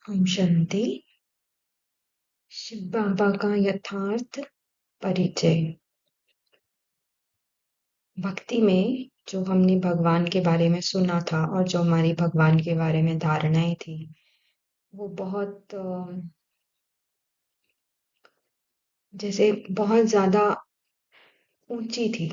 ओम शांति। शिव बाबा का यथार्थ परिचय। भक्ति में जो हमने भगवान के बारे में सुना था और जो हमारी भगवान के बारे में धारणाएं थी वो बहुत जैसे बहुत ज्यादा ऊंची थी।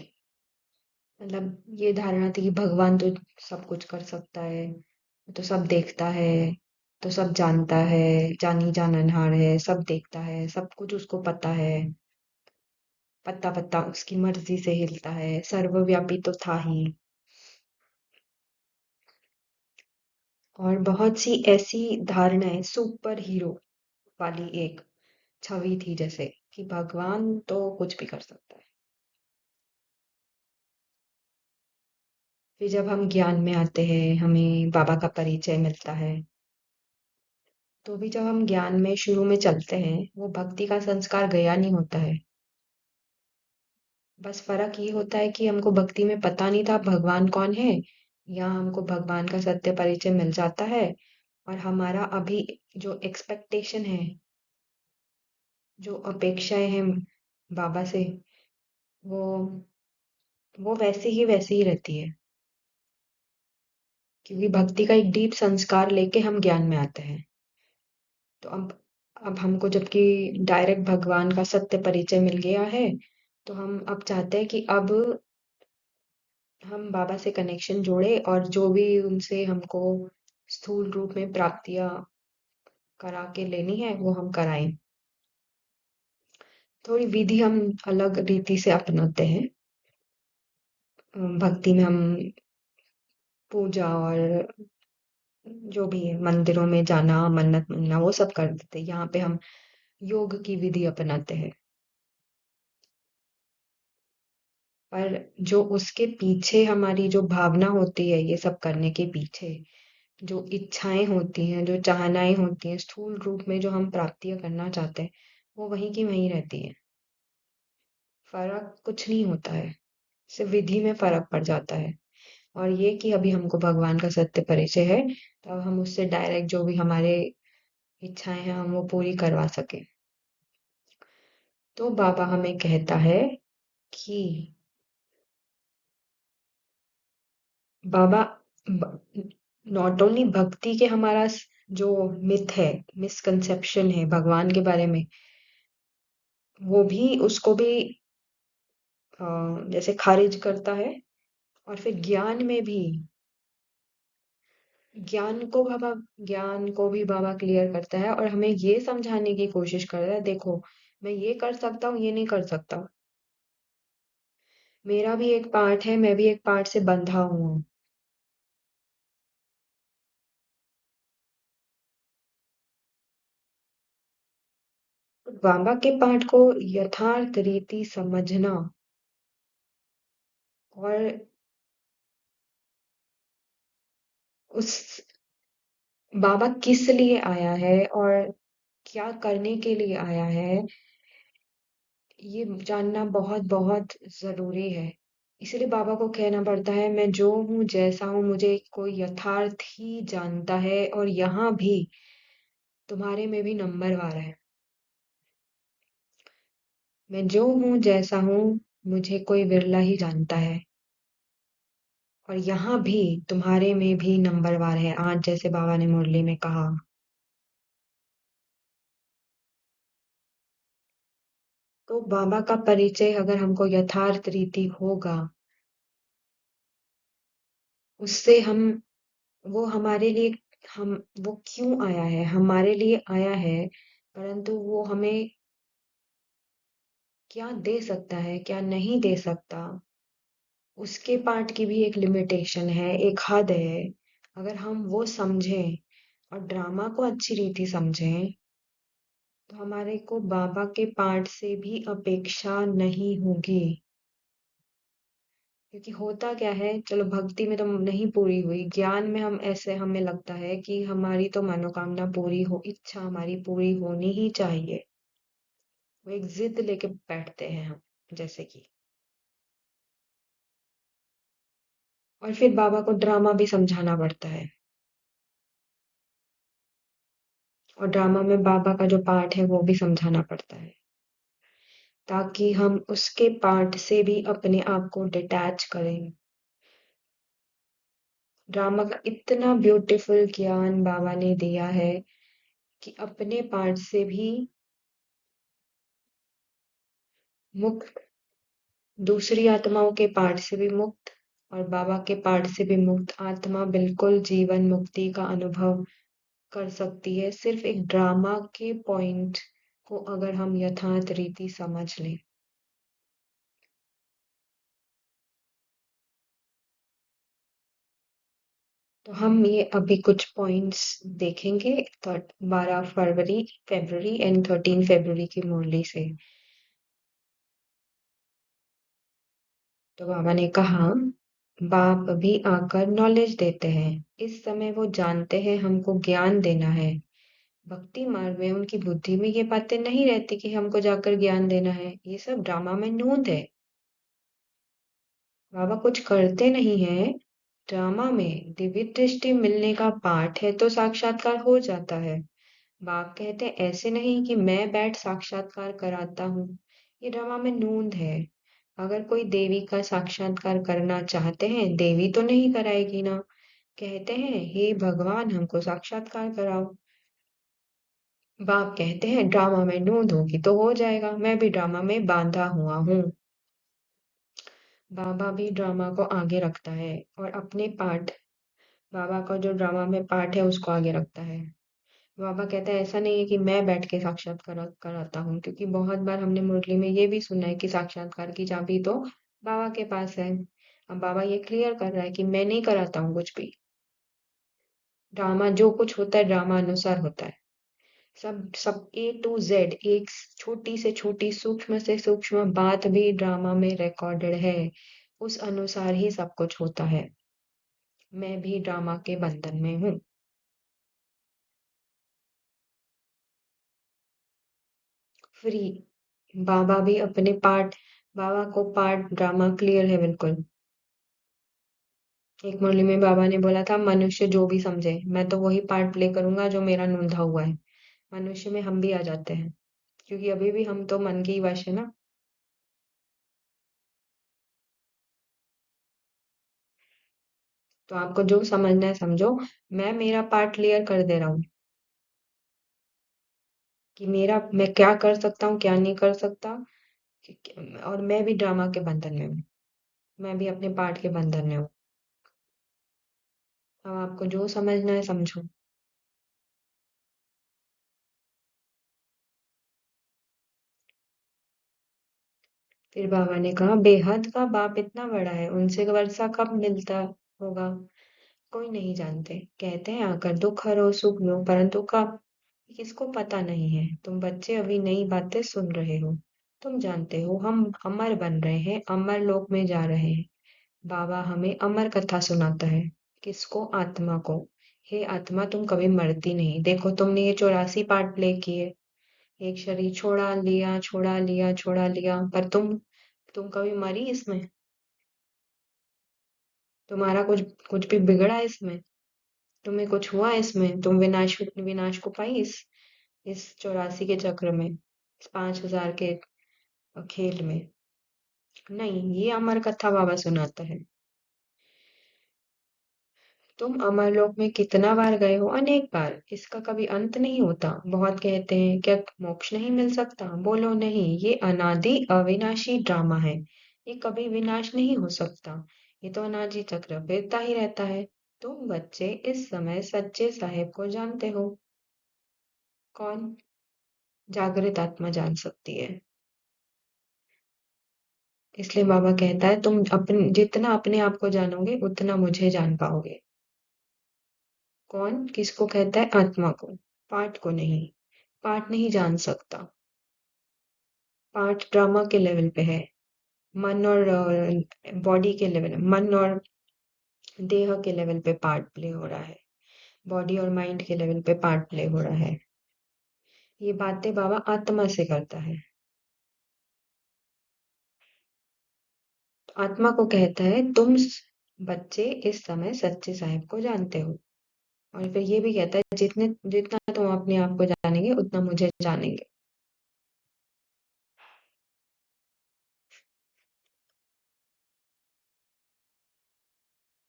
मतलब ये धारणा थी कि भगवान तो सब कुछ कर सकता है, वो तो सब देखता है, तो सब जानता है, जानी जाननहार है, सब देखता है, सब कुछ उसको पता है, पत्ता पत्ता उसकी मर्जी से हिलता है, सर्वव्यापी तो था ही। और बहुत सी ऐसी धारणाएं सुपर हीरो वाली एक छवि थी, जैसे कि भगवान तो कुछ भी कर सकता है। फिर जब हम ज्ञान में आते हैं, हमें बाबा का परिचय मिलता है, तो भी जब हम ज्ञान में शुरू में चलते हैं वो भक्ति का संस्कार गया नहीं होता है। बस फर्क ये होता है कि हमको भक्ति में पता नहीं था भगवान कौन है, या हमको भगवान का सत्य परिचय मिल जाता है। और हमारा अभी जो एक्सपेक्टेशन है, जो अपेक्षाएं हैं बाबा से, वो वो वैसी ही रहती है, क्योंकि भक्ति का एक डीप संस्कार लेके हम ज्ञान में आते हैं। तो अब हमको जबकि डायरेक्ट भगवान का सत्य परिचय मिल गया है, तो हम अब चाहते हैं कि अब हम बाबा से कनेक्शन जोड़े और जो भी उनसे हमको स्थूल रूप में प्राप्तियां करा के लेनी है वो हम कराएं। थोड़ी विधि हम अलग रीति से अपनाते हैं। भक्ति में हम पूजा और जो भी है मंदिरों में जाना, मन्नत मांगना, वो सब कर देते हैं। यहाँ पे हम योग की विधि अपनाते हैं। पर जो उसके पीछे हमारी जो भावना होती है, ये सब करने के पीछे जो इच्छाएं होती हैं, जो चाहनाएं होती हैं, स्थूल रूप में जो हम प्राप्तियां करना चाहते हैं, वो वहीं की वहीं रहती है। फर्क कुछ नहीं होता है, सिर्फ विधि में फर्क पड़ जाता है। और ये कि अभी हमको भगवान का सत्य परिचय है, तो अब हम उससे डायरेक्ट जो भी हमारे इच्छाएं हैं हम वो पूरी करवा सके। तो बाबा हमें कहता है कि बाबा नॉट ओनली भक्ति के हमारा जो मिथ है, मिसकंसेप्शन है भगवान के बारे में, वो भी उसको भी जैसे खारिज करता है। और फिर ज्ञान को भी बाबा क्लियर करता है और हमें ये समझाने की कोशिश कर रहा है, देखो मैं ये कर सकता हूँ, ये नहीं कर सकता। मेरा भी एक पार्ट है, मैं भी एक पार्ट से बंधा हूँ। बाबा के पाठ को यथार्थ रीति समझना और उस बाबा किस लिए आया है और क्या करने के लिए आया है, ये जानना बहुत बहुत जरूरी है। इसलिए बाबा को कहना पड़ता है, मैं जो हूँ जैसा हूँ मुझे कोई यथार्थ ही जानता है, और यहाँ भी तुम्हारे में भी नंबरवार है। मैं जो हूँ जैसा हूँ मुझे कोई विरला ही जानता है, और यहाँ भी तुम्हारे में भी नंबरवार है, आज जैसे बाबा ने मुरली में कहा। तो बाबा का परिचय अगर हमको यथार्थ रीति होगा, उससे हम वो हमारे लिए हम वो क्यों आया है, हमारे लिए आया है, परंतु वो हमें क्या दे सकता है, क्या नहीं दे सकता, उसके पार्ट की भी एक लिमिटेशन है, एक हद है। अगर हम वो समझें और ड्रामा को अच्छी रीति समझें, तो हमारे को बाबा के पार्ट से भी अपेक्षा नहीं होगी। क्योंकि होता क्या है, चलो भक्ति में तो नहीं पूरी हुई, ज्ञान में हम ऐसे हमें लगता है कि हमारी तो मनोकामना पूरी हो, इच्छा हमारी पूरी होनी ही चाहिए। वो एक जिद लेके बैठते हैं हम, जैसे कि। और फिर बाबा को ड्रामा भी समझाना पड़ता है। और ड्रामा में बाबा का जो पार्ट है वो भी समझाना पड़ता है, ताकि हम उसके पार्ट से भी अपने आप को डिटैच करें। ड्रामा का इतना ब्यूटीफुल ज्ञान बाबा ने दिया है कि अपने पार्ट से भी मुक्त, दूसरी आत्माओं के पार्ट से भी मुक्त, और बाबा के पार्ट से भी मुक्त आत्मा बिल्कुल जीवन मुक्ति का अनुभव कर सकती है, सिर्फ एक ड्रामा के पॉइंट को अगर हम यथार्थ रीति समझ लें। तो हम ये अभी कुछ पॉइंट्स देखेंगे, 12 फरवरी फरवरी एंड 13 फरवरी की मुरली से। तो बाबा ने कहा, बाप भी आकर नॉलेज देते हैं, इस समय वो जानते हैं हमको ज्ञान देना है। भक्ति मार्ग में उनकी बुद्धि में ये बातें नहीं रहती कि हमको जाकर ज्ञान देना है, ये सब ड्रामा में नूंद है। बाबा कुछ करते नहीं है, ड्रामा में दिव्य दृष्टि मिलने का पाठ है तो साक्षात्कार हो जाता है। बाप कहते ऐसे नहीं कि मैं बैठ साक्षात्कार कराता हूँ, ये ड्रामा में नूंद है। अगर कोई देवी का साक्षात्कार करना चाहते हैं, देवी तो नहीं कराएगी ना। कहते हैं हे भगवान हमको साक्षात्कार कराओ। बाप कहते हैं ड्रामा में नूंद होगी तो हो जाएगा, मैं भी ड्रामा में बांधा हुआ हूँ। बाबा भी ड्रामा को आगे रखता है और अपने पार्ट, बाबा का जो ड्रामा में पार्ट है उसको आगे रखता है। बाबा कहता है ऐसा नहीं है कि मैं बैठ के साक्षात्कार कराता हूँ, क्योंकि बहुत बार हमने मुरली में ये भी सुना है कि साक्षात्कार की चाबी तो बाबा के पास है। अब बाबा ये क्लियर कर रहा है कि मैं नहीं कराता हूँ कुछ भी। ड्रामा जो कुछ होता है ड्रामा अनुसार होता है। सब सब A to Z, एक छोटी से छोटी सूक्ष्म से सूक्ष्म बात भी ड्रामा में रिकॉर्डेड है, उस अनुसार ही सब कुछ होता है। मैं भी ड्रामा के बंधन में हूँ। फ्री, बाबा भी अपने पार्ट, बाबा को पार्ट ड्रामा क्लियर है बिल्कुल। एक मुरली में बाबा ने बोला था मनुष्य जो भी समझे मैं तो वही पार्ट प्ले करूंगा जो मेरा नूंधा हुआ है। मनुष्य में हम भी आ जाते हैं, क्योंकि अभी भी हम तो मन के ही वश है ना। तो आपको जो समझना है समझो, मैं मेरा पार्ट क्लियर कर दे रहा हूँ कि मेरा मैं क्या कर सकता हूँ क्या नहीं कर सकता। और मैं भी ड्रामा के बंधन में हूँ, मैं भी अपने पार्ट के बंधन में हूँ। अब आपको जो समझना है समझो। फिर बाबा ने कहा बेहद का बाप इतना बड़ा है, उनसे वर्षा कब मिलता होगा, कोई नहीं जानते। कहते हैं आकर दुख हरो सुख लो, परंतु कब, किसको पता नहीं है। तुम बच्चे अभी नई बातें सुन रहे हो, तुम जानते हो हम अमर बन रहे हैं, अमर लोक में जा रहे हैं। बाबा हमें अमर कथा सुनाता है। किसको, आत्मा को। हे आत्मा तुम कभी मरती नहीं, देखो तुमने ये 84 पार्ट प्ले किए, एक शरीर छोड़ा लिया छोड़ा लिया छोड़ा लिया, पर तुम कभी मरी इसमें, तुम्हारा कुछ कुछ भी बिगड़ा इसमें, तुम्हें कुछ हुआ इसमें, तुम विनाश विनाश को पाई इस 84 के चक्र में, इस 5000 के खेल में। नहीं, ये अमर कथा बाबा सुनाता है। तुम अमरलोक में कितना बार गए हो, अनेक बार, इसका कभी अंत नहीं होता। बहुत कहते हैं क्या मोक्ष नहीं मिल सकता, बोलो नहीं, ये अनादि अविनाशी ड्रामा है, ये कभी विनाश नहीं हो सकता, ये तो अनादि चक्र फिरता ही रहता है। तुम बच्चे इस समय सच्चे साहेब को जानते हो। कौन, जागृत आत्मा जान सकती है। इसलिए बाबा कहता है तुम अपने जितना अपने आप को जानोगे उतना मुझे जान पाओगे। कौन, किसको कहता है, आत्मा को, पाठ को नहीं। पाठ नहीं जान सकता, पाठ ड्रामा के लेवल पे है। मन और बॉडी के लेवल, मन और देह के लेवल पे पार्ट प्ले हो रहा है, बॉडी और माइंड के लेवल पे पार्ट प्ले हो रहा है। ये बातें बाबा आत्मा से करता है। आत्मा को कहता है तुम बच्चे इस समय सच्चे साहिब को जानते हो। और फिर ये भी कहता है जितने जितना तुम अपने आप को जानेंगे उतना मुझे जानेंगे।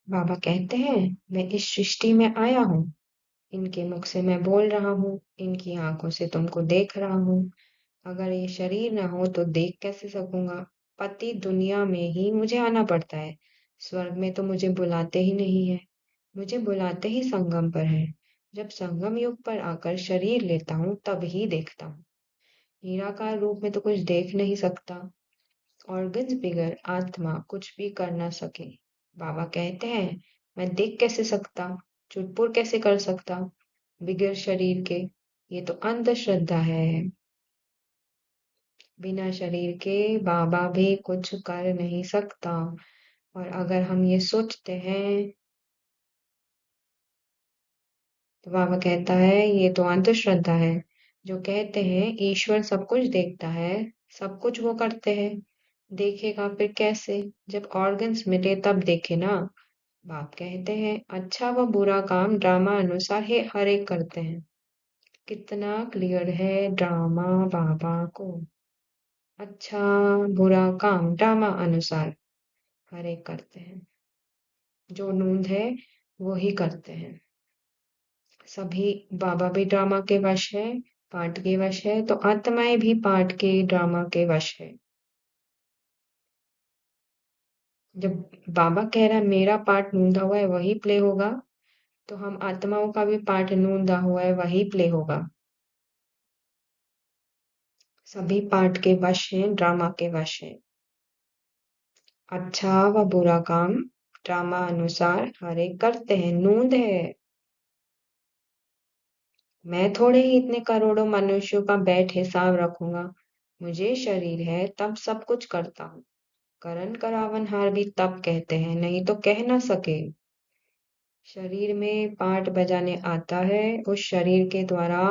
बाबा कहते हैं मैं इस सृष्टि में आया हूँ, इनके मुख से मैं बोल रहा हूँ, इनकी आंखों से तुमको देख रहा हूँ। अगर ये शरीर ना हो तो देख कैसे सकूंगा। पति दुनिया में ही मुझे आना पड़ता है, स्वर्ग में तो मुझे बुलाते ही नहीं है। मुझे बुलाते ही संगम पर है। जब संगम युग पर आकर शरीर लेता हूँ तब ही देखता हूँ। निराकार रूप में तो कुछ देख नहीं सकता। ऑर्गन्स बिगर आत्मा कुछ भी कर ना सके। बाबा कहते हैं मैं देख कैसे सकता, चुटपुर कैसे कर सकता बिगर शरीर के। ये तो अंधश्रद्धा है। बिना शरीर के बाबा भी कुछ कर नहीं सकता। और अगर हम ये सोचते हैं तो बाबा कहता है ये तो अंधश्रद्धा है। जो कहते हैं ईश्वर सब कुछ देखता है, सब कुछ वो करते हैं, देखेगा फिर कैसे, जब ऑर्गन्स मिले तब देखे ना। बाप कहते हैं अच्छा व बुरा काम ड्रामा अनुसार ही हर एक करते हैं। कितना क्लियर है ड्रामा बाबा को। अच्छा बुरा काम ड्रामा अनुसार हर एक करते हैं। जो नूंद है वो ही करते हैं। सभी बाबा भी ड्रामा के वश है, पाठ के वश है, तो आत्माएं भी पाठ के ड्रामा के वश है। जब बाबा कह रहा है मेरा पार्ट नूंदा हुआ है वही प्ले होगा, तो हम आत्माओं का भी पार्ट नूंदा हुआ है वही प्ले होगा। सभी पाठ के वश हैं, ड्रामा के वश हैं। अच्छा व बुरा काम ड्रामा अनुसार हर एक करते हैं, नूंद है। मैं थोड़े ही इतने करोड़ों मनुष्यों का बैठ हिसाब रखूंगा। मुझे शरीर है तब सब कुछ करता हूँ। करण करावनहार भी तब कहते हैं, नहीं तो कह ना सके। शरीर में पार्ट बजाने आता है, उस शरीर के द्वारा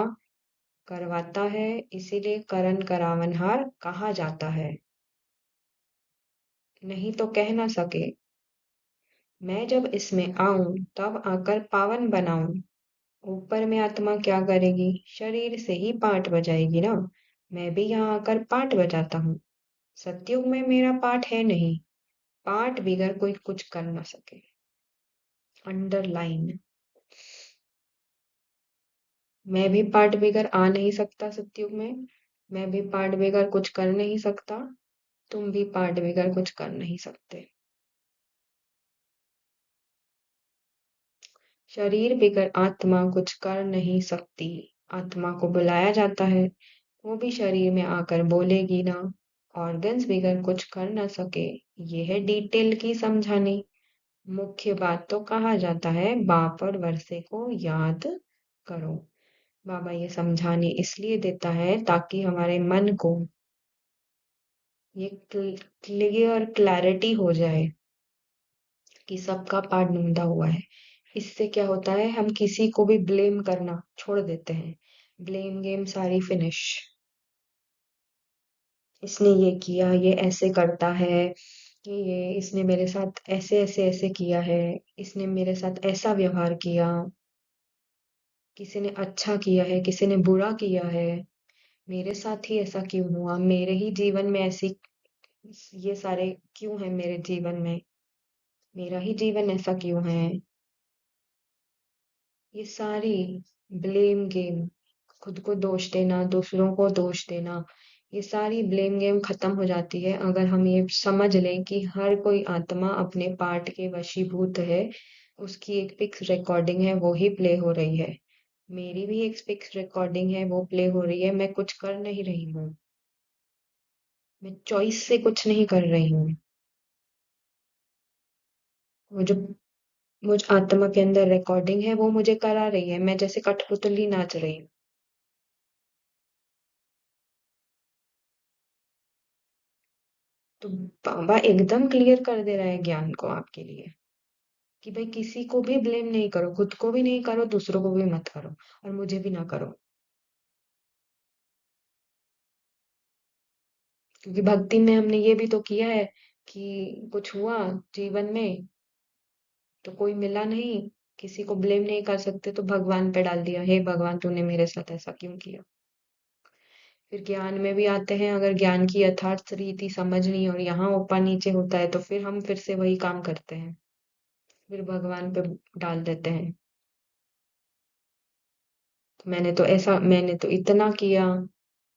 करवाता है, इसीलिए करण करावनहार कहा जाता है। नहीं तो कह ना सके। मैं जब इसमें आऊं तब आकर पावन बनाऊं। ऊपर में आत्मा क्या करेगी, शरीर से ही पाठ बजाएगी ना। मैं भी यहाँ आकर पाठ बजाता हूँ। सतयुग में मेरा पाठ है नहीं, पाठ बिगर कोई कुछ कर ना सके। अंडरलाइन। मैं भी पाठ बिगर आ नहीं सकता सतयुग में। मैं भी पाठ बिगर कुछ कर नहीं सकता। तुम भी पाठ बिगर कुछ कर नहीं सकते। शरीर बिगर आत्मा कुछ कर नहीं सकती। आत्मा को बुलाया जाता है, वो भी शरीर में आकर बोलेगी ना। ऑर्गन्स बिगर कुछ कर ना सके। ये है डिटेल की समझानी। मुख्य बात तो कहा जाता है बाप और वर्षे को याद करो। बाबा ये समझाने इसलिए देता है ताकि हमारे मन को ये क्लियर क्लैरिटी हो जाए कि सबका पार्ट ढूंढा हुआ है। इससे क्या होता है हम किसी को भी ब्लेम करना छोड़ देते हैं। ब्लेम गेम सारी फिनिश। इसने ये किया, ये ऐसे करता है, ये इसने मेरे साथ ऐसे ऐसे ऐसे किया है, इसने मेरे साथ ऐसा व्यवहार किया, किसी ने अच्छा किया है, किसी ने बुरा किया है, मेरे साथ ही ऐसा क्यों हुआ, मेरे ही जीवन में ऐसी ये सारे क्यों है मेरे जीवन में, मेरा ही जीवन ऐसा क्यों है। ये सारी ब्लेम गेम, खुद को दोष देना, दूसरों को दोष देना, ये सारी ब्लेम गेम खत्म हो जाती है अगर हम ये समझ लें कि हर कोई आत्मा अपने पार्ट के वशीभूत है। उसकी एक फिक्स रिकॉर्डिंग है, वो ही प्ले हो रही है। मेरी भी एक फिक्स रिकॉर्डिंग है, वो प्ले हो रही है। मैं कुछ कर नहीं रही हूँ, मैं चॉइस से कुछ नहीं कर रही हूँ। वो जो मुझ आत्मा के अंदर रिकॉर्डिंग है वो मुझे करा रही है, मैं जैसे कठपुतली नाच रही हूँ। तो बाबा एकदम क्लियर कर दे रहा है ज्ञान को आपके लिए कि भाई किसी को भी ब्लेम नहीं करो, खुद को भी नहीं करो, दूसरों को भी मत करो, और मुझे भी ना करो। क्योंकि भक्ति में हमने ये भी तो किया है कि कुछ हुआ जीवन में तो कोई मिला नहीं, किसी को ब्लेम नहीं कर सकते तो भगवान पे डाल दिया, हे भगवान तूने मेरे साथ ऐसा क्यों किया। फिर ज्ञान में भी आते हैं, अगर ज्ञान की यथार्थ रीति समझ नहीं और यहाँ ऊपर नीचे होता है तो फिर हम फिर से वही काम करते हैं, फिर भगवान पे डाल देते हैं। तो मैंने तो इतना किया,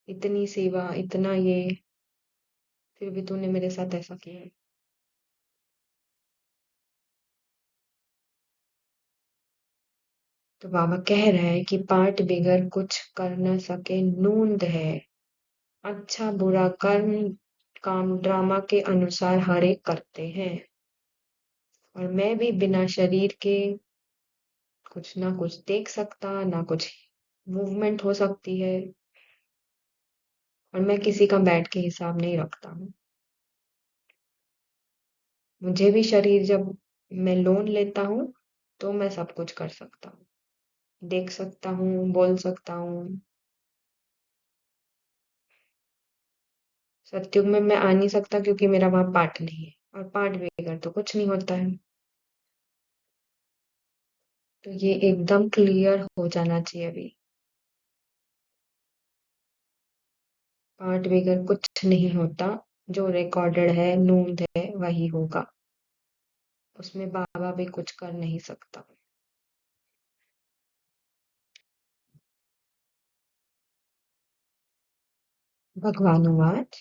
इतनी सेवा, इतना ये, फिर भी तूने मेरे साथ ऐसा किया। तो बाबा कह रहे हैं कि पाठ बिगड़ कुछ कर न सके नूंद है। अच्छा बुरा कर्म काम ड्रामा के अनुसार हर एक करते हैं, और मैं भी बिना शरीर के कुछ ना कुछ देख सकता, ना कुछ मूवमेंट हो सकती है, और मैं किसी का बैठ के हिसाब नहीं रखता हूँ। मुझे भी शरीर जब मैं लोन लेता हूँ तो मैं सब कुछ कर सकता हूँ, देख सकता हूँ, बोल सकता हूँ। सत्युग में मैं आ नहीं सकता क्योंकि मेरा वहां पाठ नहीं है, और पाठ बगैर तो कुछ नहीं होता है। तो ये एकदम क्लियर हो जाना चाहिए अभी। पाठ बगैर कुछ नहीं होता, जो रिकॉर्डेड है नूंद है वही होगा, उसमें बाबा भी कुछ कर नहीं सकता। भगवानुवाच,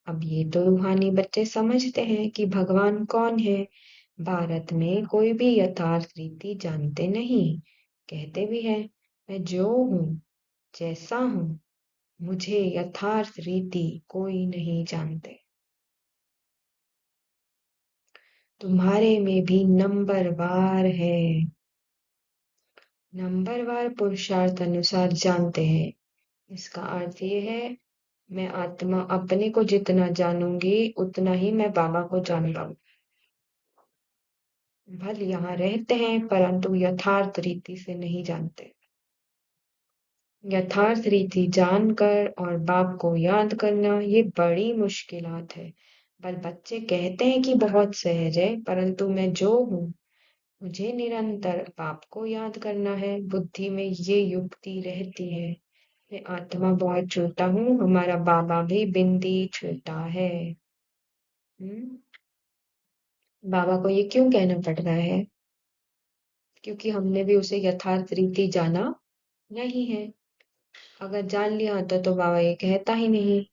अब ये तो रूहानी बच्चे समझते हैं कि भगवान कौन है। भारत में कोई भी यथार्थ रीति जानते नहीं, कहते भी हैं मैं जो हूँ, जैसा हूँ, मुझे यथार्थ रीति कोई नहीं जानते। तुम्हारे में भी नंबरवार है, नंबरवार पुरुषार्थ अनुसार जानते हैं। इसका अर्थ ये है, मैं आत्मा अपने को जितना जानूंगी उतना ही मैं बाबा को जान पाऊंगी। भले यहाँ रहते हैं परंतु यथार्थ रीति से नहीं जानते। यथार्थ रीति जानकर और बाप को याद करना ये बड़ी मुश्किलात है। पर बच्चे कहते हैं कि बहुत सहज है, परंतु मैं जो हूँ, मुझे निरंतर बाप को याद करना है। बुद्धि में ये युक्ति रहती है, मैं आत्मा बहुत छोटा हूँ, हमारा बाबा भी बिंदी छोटा है। हम्म। बाबा को ये क्यों कहना पड़ रहा है? क्योंकि हमने भी उसे यथार्थ रीति जाना नहीं है। अगर जान लिया होता तो बाबा ये कहता ही नहीं।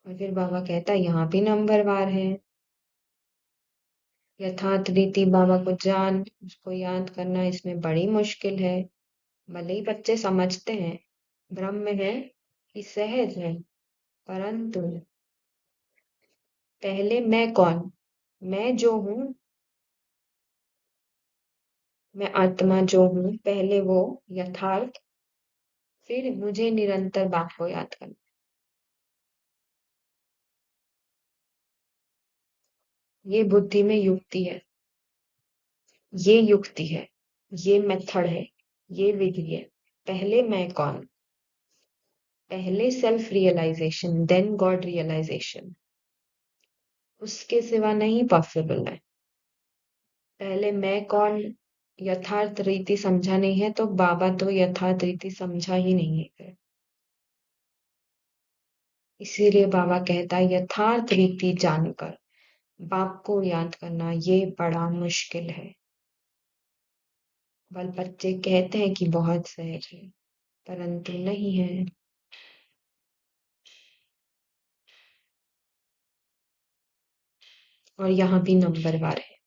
और फिर बाबा कहता यहाँ भी नंबरवार है। यथार्थ रीति बाबा को जान, उसको याद करना इसमें बड़ी मुश्किल है। भले ही बच्चे समझते हैं, ब्रह्म है कि सहज है, परंतु पहले मैं कौन, मैं जो हूँ, मैं आत्मा जो हूँ, पहले वो यथार्थ, फिर मुझे निरंतर बाप को याद करना। ये बुद्धि में युक्ति है, ये युक्ति है, ये मेथड है, ये विधि है। पहले मैं कौन, पहले self realisation then god realisation, उसके सिवा नहीं पॉसिबल है। पहले मैं कौन यथार्थ रीति समझा नहीं है तो बाबा तो यथार्थ रीति समझा ही नहीं है। इसीलिए बाबा कहता है यथार्थ रीति जानकर बाप को याद करना ये बड़ा मुश्किल है। बल बच्चे कहते हैं कि बहुत सहज है, परंतु नहीं है। और यहाँ भी नंबरवार है।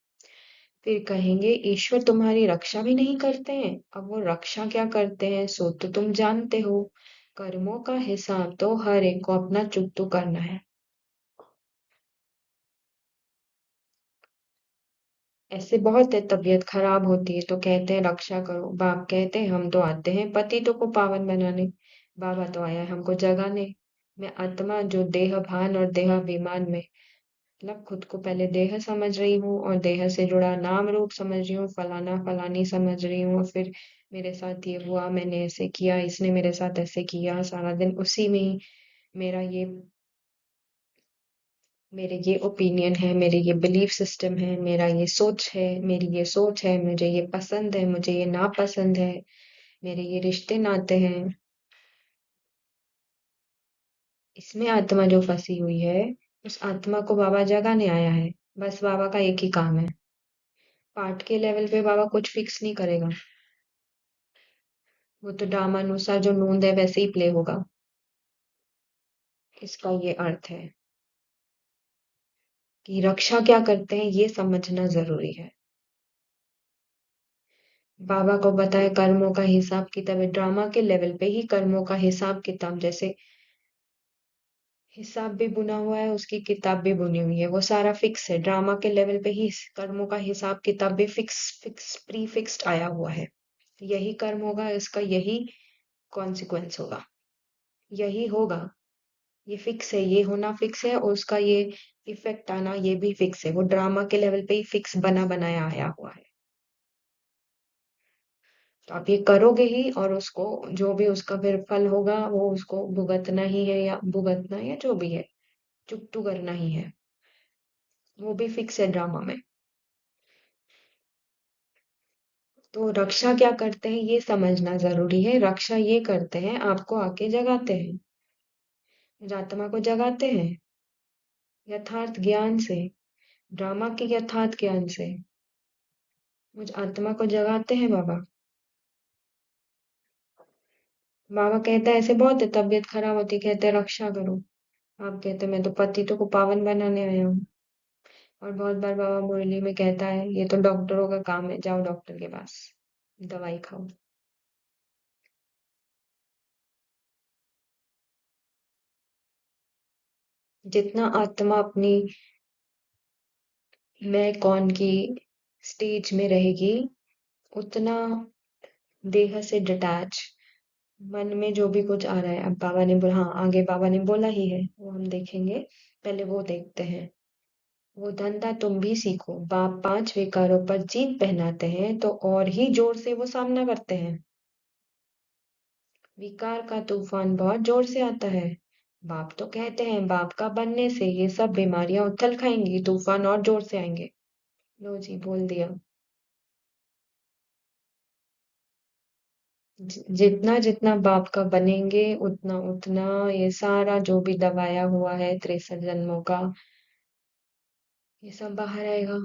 फिर कहेंगे ईश्वर तुम्हारी रक्षा भी नहीं करते हैं। अब वो रक्षा क्या करते हैं सो तो तुम जानते हो। कर्मों का हिसाब तो हर एक को अपना चुकतू करना है। ऐसे बहुत है, तबीयत खराब होती है तो कहते हैं रक्षा करो। बाप कहते हैं हम तो आते हैं पतितों को पावन बनाने, बाबा तो आया है हमको जगाने। मैं आत्मा जो देह भान और देह अभिमान में, मतलब खुद को पहले देह समझ रही हूँ और देह से जुड़ा नाम रूप समझ रही हूँ, फलाना फलानी समझ रही हूँ, और फिर मेरे साथ ये हुआ, मैंने ऐसे किया, इसने मेरे साथ ऐसे किया, सारा दिन उसी में ही मेरा ये मेरे ये ओपिनियन है, मेरे ये बिलीफ सिस्टम है, मेरा ये सोच है, मेरी ये सोच है, मुझे ये पसंद है, मुझे ये नापसंद है, मेरे ये रिश्ते नाते हैं। इसमें आत्मा जो फंसी हुई है, उस आत्मा को बाबा जगाने आया है। बस बाबा का एक ही काम है। पाठ के लेवल पे बाबा कुछ फिक्स नहीं करेगा। वो तो ड्रामानुसार जो नूंद है वैसे ही प्ले होगा। इसका ये अर्थ है कि रक्षा क्या करते हैं ये समझना जरूरी है। बाबा को बताए कर्मों का हिसाब किताब है, ड्रामा के लेवल पे ही कर्मों का हिसाब किताब, जैसे हिसाब भी बुना हुआ है, उसकी किताब भी बुनी हुई है, वो सारा फिक्स है। ड्रामा के लेवल पे ही कर्मों का हिसाब किताब भी फिक्स फिक्स प्री फिक्स्ड आया हुआ है। यही कर्म होगा, इसका यही कॉन्सिक्वेंस होगा, यही होगा। ये फिक्स है, ये होना फिक्स है, और उसका ये इफेक्ट आना ये भी फिक्स है। वो ड्रामा के लेवल पे ही फिक्स बना बनाया आया हुआ है। तो आप ये करोगे ही, और उसको जो भी उसका फिर फल होगा वो उसको भुगतना ही है, या भुगतना या जो भी है, चुकतू करना ही है। वो भी फिक्स है ड्रामा में। तो रक्षा क्या करते हैं ये समझना जरूरी है। रक्षा ये करते हैं, आपको आके जगाते हैं, आत्मा को जगाते हैं यथार्थ ज्ञान से, ड्रामा के यथार्थ ज्ञान से। मुझ आत्मा को जगाते हैं बाबा। बाबा कहता है ऐसे बहुत है, तबीयत खराब होती कहते हैं रक्षा करो। आप कहते मैं तो पतितों को पावन बनाने आया हूँ। और बहुत बार बाबा मुरली में कहता है ये तो डॉक्टरों का काम है, जाओ डॉक्टर के पास, दवाई खाओ। जितना आत्मा अपनी मैं कौन की स्टेज में रहेगी, उतना देह से डिटैच, मन में जो भी कुछ आ रहा है। अब बाबा ने बोला, हाँ आगे बाबा ने बोला ही है, वो हम देखेंगे, पहले वो देखते हैं। वो धंधा तुम भी सीखो। बाप पांच विकारों पर जीत पहनाते हैं तो और ही जोर से वो सामना करते हैं। विकार का तूफान बहुत जोर से आता है। बाप तो कहते हैं बाप का बनने से ये सब बीमारियां उथल खाएंगी, तूफान और जोर से आएंगे। लो जी बोल दिया। जितना जितना बाप का बनेंगे, उतना उतना ये सारा जो भी दबाया हुआ है 63 जन्मों का, ये सब बाहर आएगा।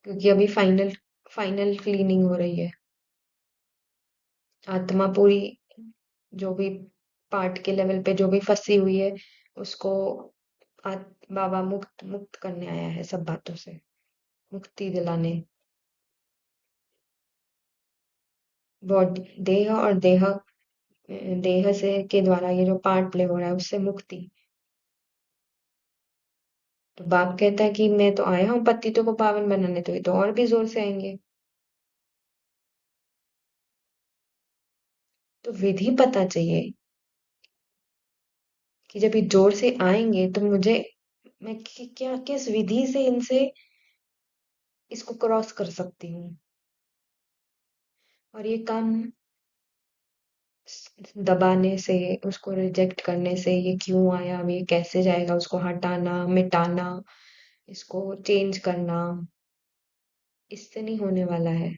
क्योंकि अभी फाइनल फाइनल क्लीनिंग हो रही है। आत्मा पूरी, जो भी पार्ट के लेवल पे जो भी फंसी हुई है, उसको बाबा मुक्त मुक्त करने आया है सब बातों से, मुक्ति दिलाने। बॉडी, देह, और देह से के द्वारा ये जो पार्ट प्ले हो रहा है उससे मुक्ति। तो बाप कहता है कि मैं तो आया हूँ पतितों को पावन बनाने, तो ये तो और भी जोर से आएंगे। तो विधि पता चाहिए कि जब ये जोर से आएंगे तो मुझे, मैं क्या किस विधि से इनसे इसको क्रॉस कर सकती हूँ। और ये काम दबाने से, उसको रिजेक्ट करने से, ये क्यों आया, अब ये कैसे जाएगा, उसको हटाना मिटाना, इसको चेंज करना, इससे नहीं होने वाला है।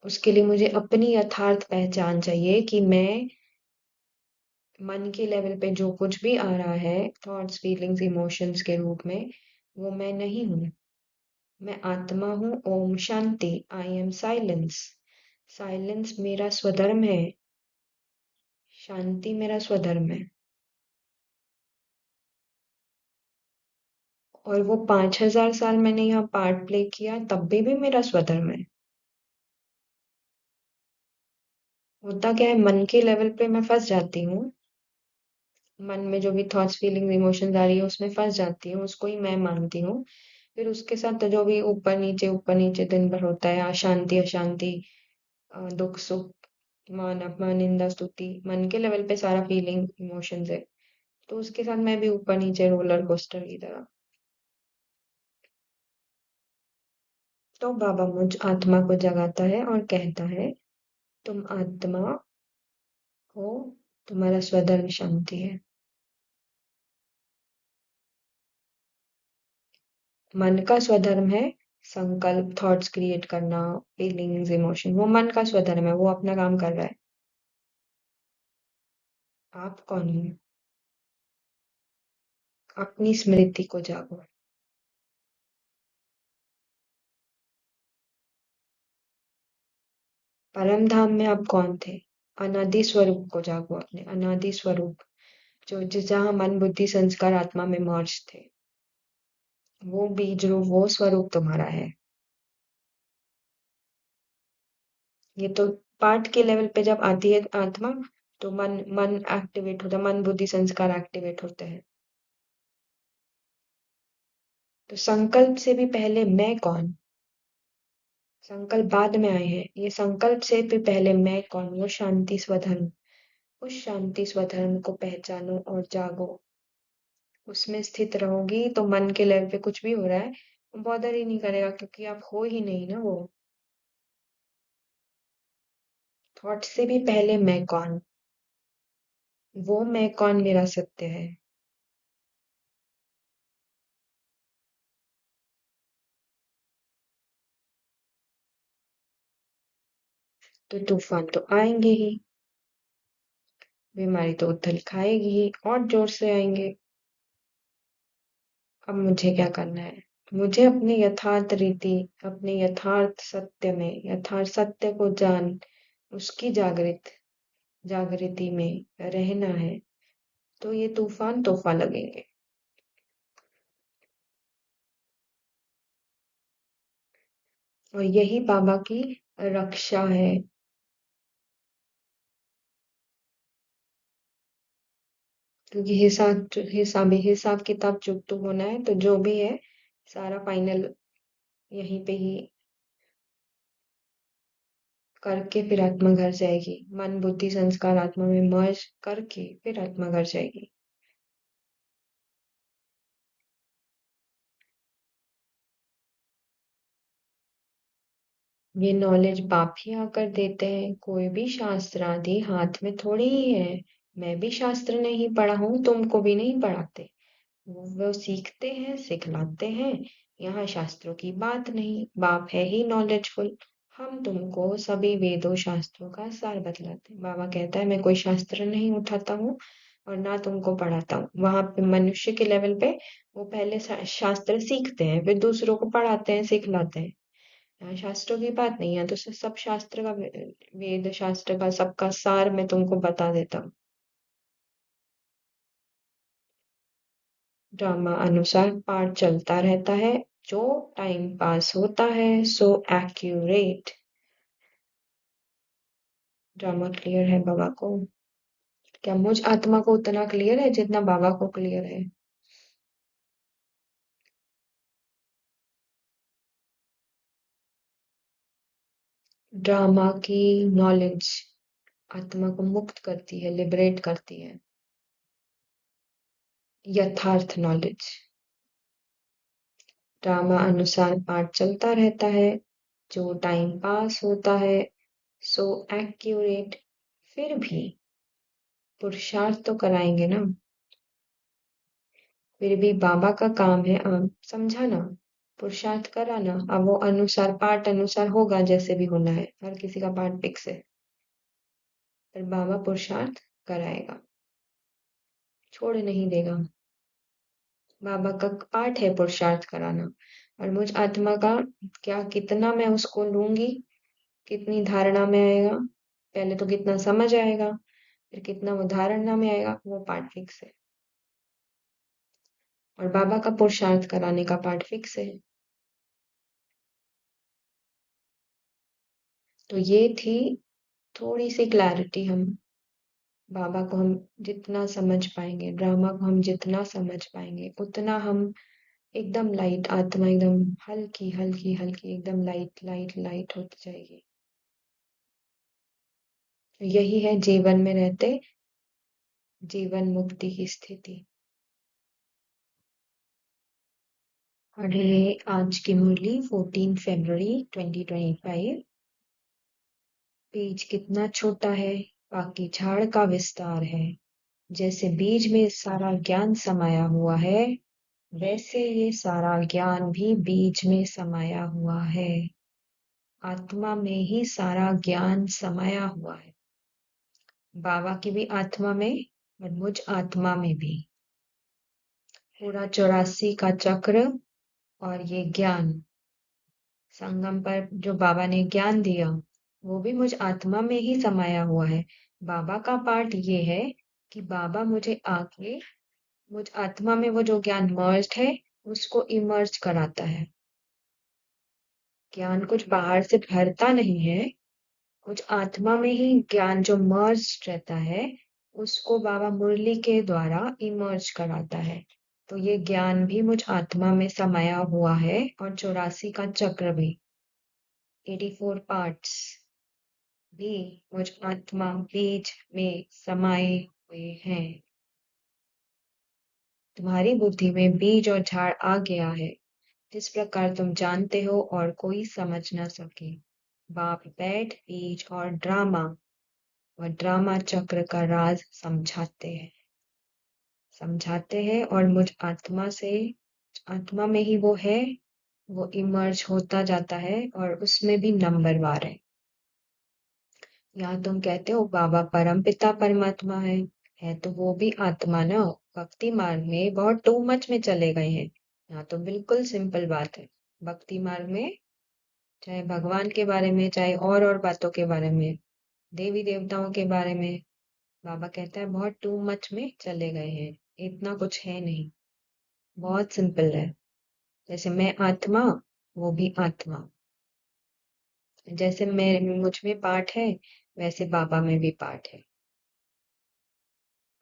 उसके लिए मुझे अपनी यथार्थ पहचान चाहिए कि मैं मन के लेवल पे जो कुछ भी आ रहा है, थॉट्स फीलिंग्स इमोशंस के रूप में, वो मैं नहीं हूँ। मैं आत्मा हूँ। ओम शांति। I am silence. साइलेंस मेरा स्वधर्म है। शांति मेरा स्वधर्म है। और वो 5000 साल मैंने यहाँ पार्ट प्ले किया तब भी मेरा स्वधर्म है। होता क्या है, मन के लेवल पे मैं फंस जाती हूँ। मन में जो भी थॉट्स फीलिंग इमोशंस आ रही है उसमें फंस जाती हूँ, उसको ही मैं मानती हूँ। फिर उसके साथ तो जो भी ऊपर नीचे दिन भर होता है, अशांति अशांति, दुख सुख, मान अपमान निंदा स्तुति, मन के लेवल पे सारा फीलिंग इमोशंस है। तो उसके साथ मैं भी ऊपर नीचे रोलर कोस्टर की तरह। तो बाबा मुझ आत्मा को जगाता है और कहता है तुम आत्मा हो, तुम्हारा स्वधर्म शांति है। मन का स्वधर्म है संकल्प, थॉट्स क्रिएट करना, फीलिंग्स, इमोशन, वो मन का स्वधर्म है, वो अपना काम कर रहा है। आप कौन हो? अपनी स्मृति को जागो। परम धाम में आप कौन थे? अनादि स्वरूप को जागो, अपने अनादि स्वरूप, जो जहाँ मन बुद्धि संस्कार आत्मा में मर्ज थे। वो बीज रूप, वो स्वरूप तुम्हारा है। ये तो पाठ के लेवल पे जब आती है आत्मा, तो मन मन एक्टिवेट होता है, मन बुद्धि संस्कार एक्टिवेट होते हैं। तो संकल्प से भी पहले मैं कौन? संकल्प बाद में आए हैं, ये संकल्प से भी पहले मैं कौन, वो शांति स्वधर्म। उस शांति स्वधर्म को पहचानो और जागो। उसमें स्थित रहोगी तो मन के लेवल पे कुछ भी हो रहा है बॉदर ही नहीं करेगा, क्योंकि आप हो ही नहीं ना वो। थॉट से भी पहले मैं कौन, वो मैं कौन मेरा सत्य है। तो तूफान तो आएंगे ही, बीमारी तो उथल खाएगी ही, और जोर से आएंगे। अब मुझे क्या करना है? मुझे अपने यथार्थ रीति, अपने यथार्थ सत्य में, यथार्थ सत्य को जान, उसकी जागृति में रहना है। तो ये तूफान तोहफा लगेंगे। और यही बाबा की रक्षा है। क्योंकि हिसाब किताब चुप तो होना है, तो जो भी है सारा फाइनल यहीं पे ही करके फिर आत्मा घर जाएगी। मन बुद्धि संस्कार आत्मा में मर्ज करके फिर आत्मा घर जाएगी। ये नॉलेज बाप ही आकर देते हैं, कोई भी शास्त्र आदि हाथ में थोड़ी ही है। मैं भी शास्त्र नहीं पढ़ा हूँ, तुमको भी नहीं पढ़ाते। वो सीखते हैं, सिखलाते हैं। यहाँ शास्त्रों की बात नहीं, बाप है ही नॉलेजफुल। हम तुमको सभी वेदों शास्त्रों का सार बतलाते हैं। बाबा कहता है मैं कोई शास्त्र नहीं उठाता हूँ और ना तुमको पढ़ाता हूँ। वहां पे मनुष्य के लेवल पे वो पहले शास्त्र सीखते हैं, फिर दूसरों को पढ़ाते हैं, सिखलाते हैं। यहाँ शास्त्रों की बात नहीं है, तो सब शास्त्र का, वेद शास्त्र का सबका सार मैं तुमको बता देता हूँ। ड्रामा अनुसार पाठ चलता रहता है, जो टाइम पास होता है सो एक्यूरेट। ड्रामा क्लियर है बाबा को? क्या मुझ आत्मा को उतना क्लियर है जितना बाबा को क्लियर है? ड्रामा की नॉलेज आत्मा को मुक्त करती है, लिबरेट करती है। यथार्थ नॉलेज। ड्रामा अनुसार पाठ चलता रहता है, जो टाइम पास होता है सो एक्यूरेट। फिर भी पुरुषार्थ तो कराएंगे ना। फिर भी बाबा का काम है समझाना, पुरुषार्थ कराना। अब वो अनुसार पाठ अनुसार होगा, जैसे भी होना है, हर किसी का पाठ फिक्स है। पर बाबा पुरुषार्थ कराएगा, छोड़ नहीं देगा। बाबा का पाठ है पुरुषार्थ कराना। और मुझ आत्मा का क्या, कितना मैं उसको लूंगी, कितनी धारणा में आएगा, पहले तो कितना समझ आएगा, फिर कितना वो धारणा में आएगा, वो पार्ट फिक्स है। और बाबा का पुरुषार्थ कराने का पार्ट फिक्स है। तो ये थी थोड़ी सी क्लैरिटी। हम बाबा को हम जितना समझ पाएंगे, ड्रामा को हम जितना समझ पाएंगे, उतना हम एकदम लाइट, आत्मा एकदम हल्की हल्की हल्की, एकदम लाइट लाइट लाइट होती जाएगी। तो यही है जीवन में रहते जीवन मुक्ति की स्थिति। पढ़े आज की मुरली 14 फरवरी 2025। पेज कितना छोटा है, बाकी झाड़ का विस्तार है। जैसे बीज में सारा ज्ञान समाया हुआ है, वैसे ये सारा ज्ञान भी बीज में समाया हुआ है। आत्मा में ही सारा ज्ञान समाया हुआ है। बाबा की भी आत्मा में और मुझ आत्मा में भी। पूरा 84 का चक्र और ये ज्ञान संगम पर जो बाबा ने ज्ञान दिया, वो भी मुझ आत्मा में ही समाया हुआ है। बाबा का पार्ट ये है कि बाबा मुझे आके मुझ आत्मा में वो जो ज्ञान मर्ज्ड है, उसको इमर्ज कराता है। ज्ञान कुछ बाहर से भरता नहीं है, कुछ आत्मा में ही ज्ञान जो मर्ज रहता है, उसको बाबा मुरली के द्वारा इमर्ज कराता है। तो ये ज्ञान भी मुझ आत्मा में समाया हुआ है और 84 का चक्र भी 84 पार्ट्स भी मुझ आत्मा बीज में समाये हुए हैं। तुम्हारी बुद्धि में बीज और झाड़ आ गया है, जिस प्रकार तुम जानते हो और कोई समझ न सके। बाप बैठ बीज और ड्रामा चक्र का राज समझाते हैं और मुझ आत्मा में ही वो है, वो इमर्ज होता जाता है और उसमें भी नंबरवार है। यहाँ तुम कहते हो बाबा परम पिता परमात्मा है तो वो भी आत्मा ना। भक्ति मार्ग में बहुत टू मच में चले गए हैं। यहाँ तो बिल्कुल सिंपल बात है। भक्ति मार्ग में चाहे भगवान के बारे में, चाहे और बातों के बारे में, देवी देवताओं के बारे में, बाबा कहता है बहुत टू मच में चले गए हैं। इतना कुछ है नहीं, बहुत सिंपल है। जैसे मैं आत्मा, वो भी आत्मा। जैसे मैं मुझ में पार्ट है, वैसे बाबा में भी पार्ट है।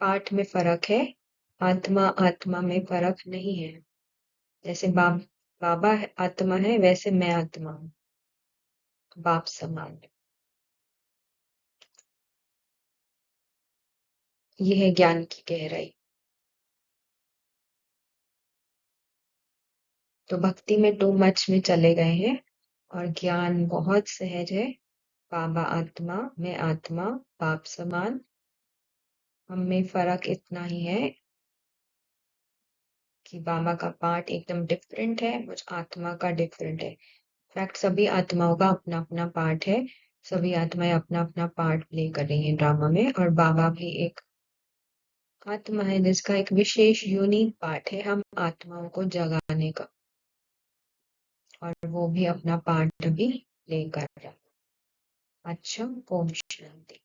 पार्ट में फर्क है, आत्मा में फर्क नहीं है। जैसे बाबा आत्मा है, वैसे मैं आत्मा हूँ, बाप समान। ये है ज्ञान की गहराई। तो भक्ति में टू मच में चले गए हैं और ज्ञान बहुत सहज है। बाबा आत्मा, मैं आत्मा, बाप समान। हम में फर्क इतना ही है कि बाबा का पार्ट एकदम डिफरेंट है, मुझ आत्मा का डिफरेंट है। इनफैक्ट सभी आत्माओं का अपना अपना पार्ट है। सभी आत्माएं अपना अपना पार्ट प्ले कर रही हैं ड्रामा में, और बाबा भी एक आत्मा है जिसका एक विशेष यूनिक पार्ट है हम आत्माओं को जगाने का, और वो भी अपना पार्ट भी प्ले कर रहा है। अच्छा, ओम शांति।